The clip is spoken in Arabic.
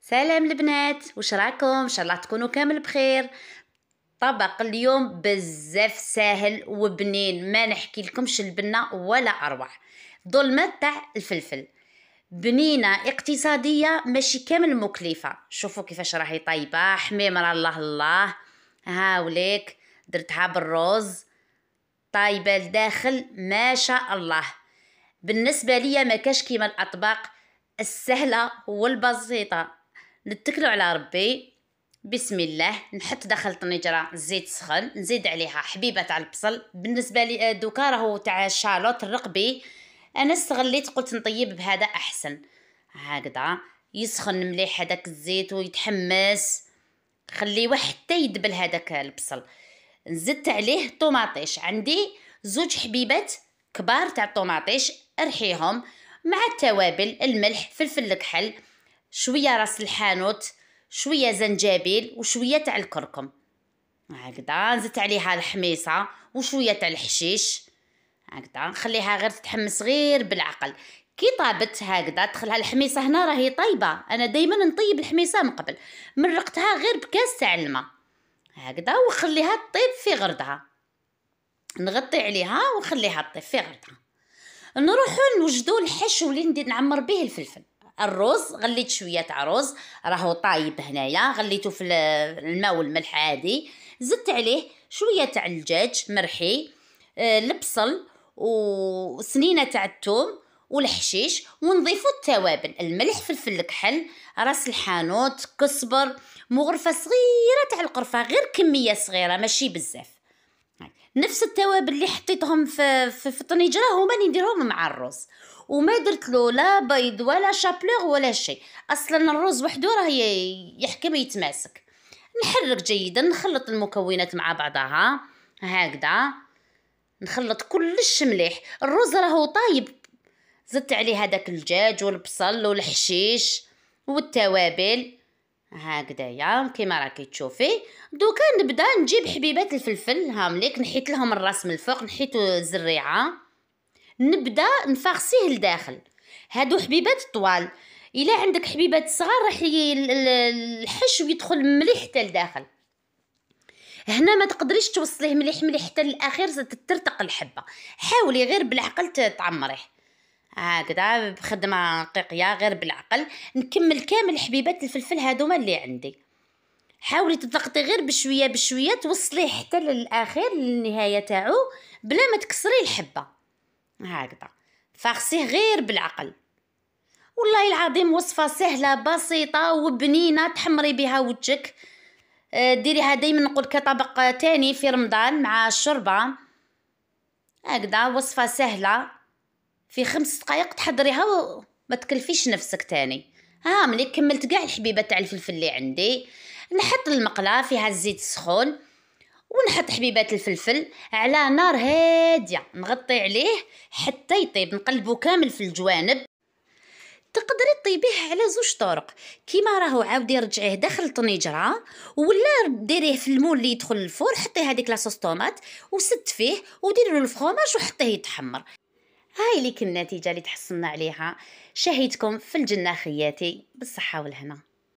سلام البنات، واش راكم؟ ان شاء الله تكونوا كامل بخير. طبق اليوم بزاف ساهل وبنين، ما نحكي لكمش البنه ولا اروع. ظلمه تاع الفلفل، بنينه اقتصاديه ماشي كامل مكلفه. شوفوا كيفاش راهي طيبه حميمه، الله الله. ها وليك درتها بالروز، طايبه لداخل ما شاء الله. بالنسبه ليا ما كاش كيما الاطباق السهله والبسيطه. نتكلوا على ربي. بسم الله. نحط داخل طنجره زيت سخن، نزيد عليها حبيبه تاع البصل. بالنسبه لي دوكا راهو تاع الشالوت الرقبي، انا استغليت قلت نطيب بهذا احسن. هكذا يسخن مليح هذاك الزيت ويتحمس، خليه حتى يدبل هذاك البصل. زدت عليه طوماطيش، عندي زوج حبيبات كبار تاع الطوماطيش، ارحيهم مع التوابل، الملح، فلفل الكحل، شويه راس الحانوت، شويه زنجبيل وشويه تاع الكركم. هكذا زدت عليها الحميصه وشويه تاع الحشيش. هكذا نخليها غير تتحمس غير بالعقل. كي طابت هكذا دخلها الحميصه، هنا راهي طيبه. انا دائما نطيب الحميصه من قبل، مرقتها غير بكاس تاع الماء هكذا وخليها تطيب في غردها. نغطي عليها ونخليها تطيب في غردها. نروحو نوجدو الحشو اللي ندير نعمر به الفلفل. الرز غليت شويه تاع رز راهو طايب هنايا، غليته في الماء والملح عادي. زدت عليه شويه تاع الدجاج مرحي، البصل وسنينه تاع الثوم والحشيش، ونضيفو التوابل، الملح، فلفل الكحل، راس الحانوت، كزبر، مغرفه صغيره تاع القرفه، غير كميه صغيره ماشي بزاف. نفس التوابل اللي حطيتهم في الطنجره هما اللي نديرهم مع الرز. وما درت له لا بيض ولا شابلور ولا شيء، اصلا الرز وحده راه يحكم يتماسك. نحرك جيدا، نخلط المكونات مع بعضها هكذا، نخلط كلش مليح. الرز راهو طايب، زدت عليه هذاك الدجاج والبصل والحشيش والتوابل هكذايا كيما راكي تشوفي. دوكا نبدا نجيب حبيبات الفلفل هامليك، نحيت لهم الراس من الفوق، نحيتو الزريعه، نبدا نفاخسيه لداخل. هادو حبيبات طوال، الا عندك حبيبات صغار راح الحشو يدخل مليح حتى لداخل. هنا ما تقدريش توصليه مليح مليح حتى للاخير، ترتق الحبه. حاولي غير بالعقل تعمريه هكذا بخدمه دقيقه غير بالعقل. نكمل كامل حبيبات الفلفل هذوما اللي عندي. حاولي تضغطي غير بشويه بشويه، توصليه حتى للاخير للنهايه تاعو بلا ما تكسري الحبه هكذا. فاغسيه غير بالعقل. والله العظيم وصفه سهله بسيطه وبنينه، تحمري بها وجهك. ديريها دايما نقول كطبق تاني في رمضان مع الشوربه هكذا. وصفه سهله في 5 دقائق تحضريها وما تكلفيش نفسك تاني. ها ملي كملت كاع الحبيبه تاع الفلفل اللي عندي، نحط المقله فيها الزيت السخون ونحط حبيبات الفلفل على نار هاديه، نغطي عليه حتى يطيب، نقلبو كامل في الجوانب. تقدري طيبيه على 2 طرق، كيما راهو عاودي رجعيه داخل الطنجره، ولا ديريه في المول اللي يدخل الفور، حطي هذيك لاصوص طوماط وست فيه وديري له الفرomاج وحطيه يتحمر. هاي ليك النتيجه اللي تحصلنا عليها. شهيتكم في الجنه خياتي بالصحه والهنا.